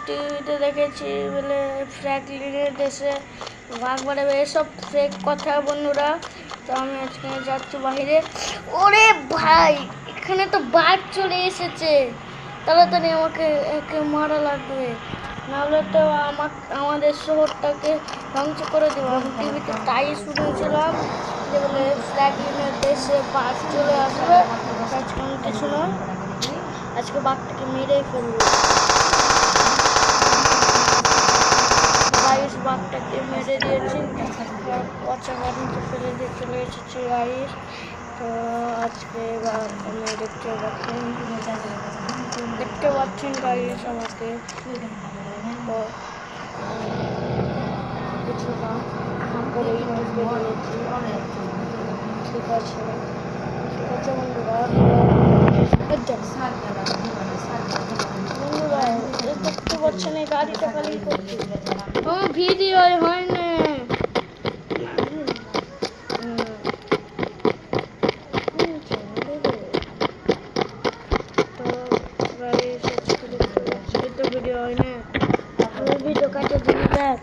টিভিতে দেখেছি বলে ফ্র্যাঙ্কলিনের দেশে বাঘ বাড়াবে, এসব ফেক কথা বন্ধুরা। তো আমি আজকে যাচ্ছি বাইরে। ওরে ভাই, এখানে তো বাঘ চলে এসেছে, তাড়াতাড়ি আমাকে একে মারা লাগবে, নাহলে তো আমাদের শহরটাকে ধ্বংস করে দেবো। আমি টিভিতে তাই শুনেছিলাম যে বলে ফ্র্যাঙ্কলিনের দেশে বাঘ চলে আসবে। আজকে আমি কিছু নয়, আজকে বাঘটাকে মেরেই ফেলবো। গাইস, বাঘটাকে মেরে দিয়েছি, পচা পানিতে ফেলে দিয়ে চলে এসেছি গাইস। তো আজকে আমি দেখতে পাচ্ছেন গাইস আমাকে। তো কিছু না করে বেরিয়েছি। ঠিক আছে বন্ধুরা। বন্ধুরা দেখতে পাচ্ছেন এই গাড়িটা খালি করছে, আমার ভিডিও হয় না। তো ভিডিও হয় না, আমি ভিডিও কাটে দিই। দেখ